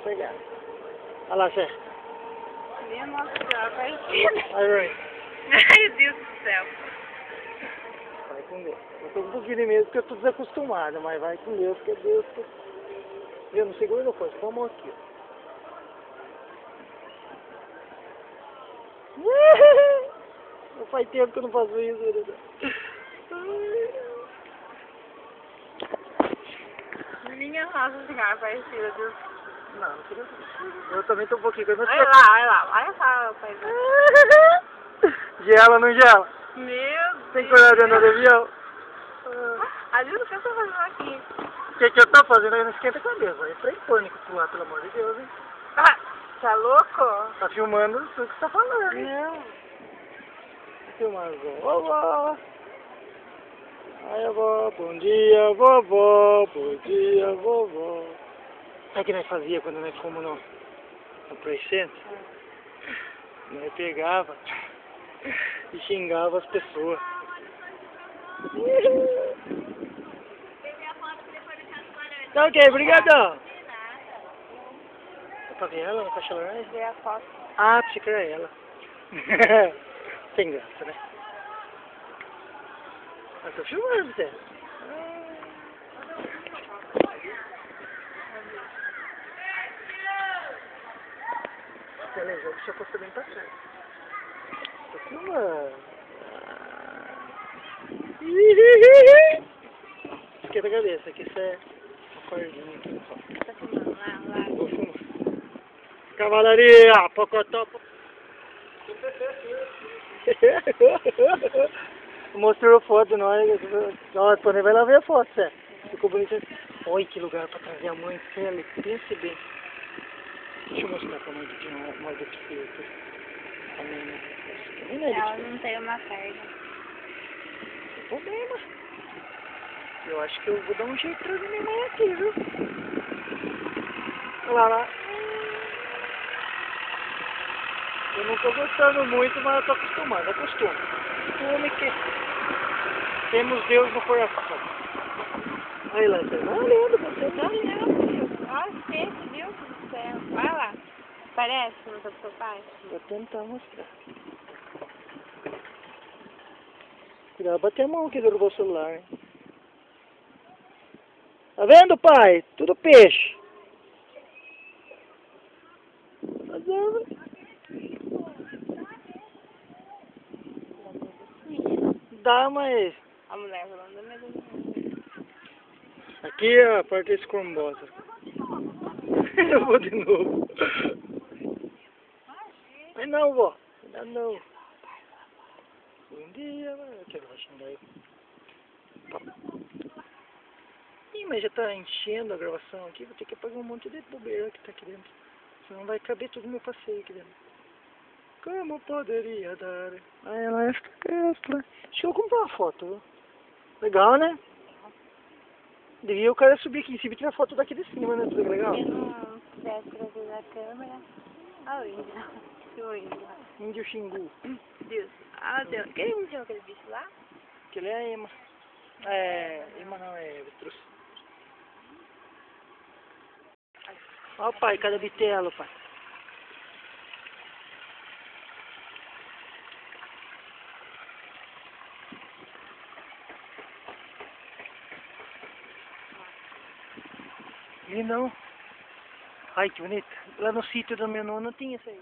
pegar. Olha lá, Sé. Minha nossa senhora, parecida. Vai, Ray. Ai, Deus do céu. Vai com Deus. Eu tô um pouquinho de medo porque eu tô desacostumado, mas vai com Deus, que é Deus que... Eu não seguro não posso, põe a mão aqui, ó. Não faz tempo que eu não faço isso, né? Minha nossa senhora, parecida, Deus. Não, não queria. Eu também tô um pouquinho com Olha lá, olha lá, pai. Gela, não gela? Meu Deus. Tem coragem de andar de avião? Ajuda, o que eu tô fazendo aqui? O que eu tô fazendo aí? Não esquenta a cabeça. Entra em pânico pro lado, pelo amor de Deus, hein? Ah, tá louco? Tá filmando tudo que você tá falando, hein? Não. Tá filmando, vovó. Ai, vovó, bom dia, vovó. Bom dia, vovó. Sabe o que nós fazia quando nós fomos no Play Center? Nós pegava e xingava as pessoas. Tá ok, obrigadão. É pra ver ela na caixa laranja? Ver a foto. Ah, pensei que era ela. Tem graça, né? Eu tô filmando, Zé. Beleza, deixa eu postar bem pra trás. Tô filmando. Esquenta a cabeça, que isso é uma cordinha aqui, ó. Tá filmando lá. Vou filmar. Cavalaria, pocotó. Mostrou foto de nós. Ó, depois vai lá ver a foto, Sé. Ficou bonito. Olha que lugar pra trazer a mãe, Célia. Pense bem. Deixa eu mostrar pra mãe que tinha uma do filtro. A mãe, Ela não tem uma perna. Tem problema. Eu acho que eu vou dar um jeito de trazer minha mãe aqui, viu? Olha lá. Eu não tô gostando muito, mas eu tô acostumado. Acostumo. Costume que temos Deus no coração. Aí lá, você tá olhando, você tá olhando. Olha esse, Deus do céu. Vai lá. Parece que não tá do seu pai? Vou tentar mostrar. Cuidado, bater a mão que derrubou o celular, hein? Tá vendo, pai? Tudo peixe. Tá vendo? Dá, mas... A mulher falando mesmo. Aqui é a parte escombosa. Eu vou de novo. Mas não, vó. Ainda não. Um dia, eu quero xingar ele. Ih, mas já tá enchendo a gravação aqui. Vou ter que apagar um monte de bobeira que tá aqui dentro. Senão vai caber todo o meu passeio aqui dentro. Como poderia dar? Ah, ela é esta. Acho que eu vou comprar uma foto, viu? Legal, né? Devia o cara subir aqui em cima e tirar foto daqui de cima, né? Tudo legal? Se não tivesse trazido a câmera. Olha o índio. O índio lá. Índio Xingu. Deus. Ah, Deus. Quem índio aquele bicho lá? Aquele é a Ema. É... Ema não, é Avestruz. Ó, pai, cada bitelo, pai. E não. Ai, que bonito. Lá no sítio do meu nome não tinha isso aí.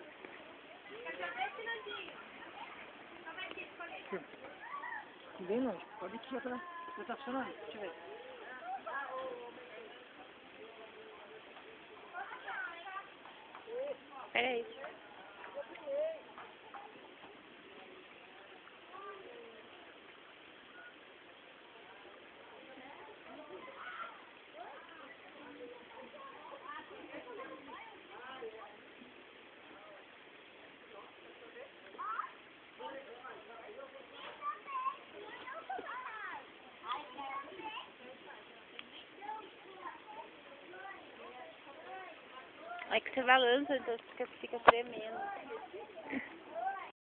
Bem longe. Pode ir aqui, já tá funcionando. Deixa eu ver. Peraí. É que você balança, então fica tremendo.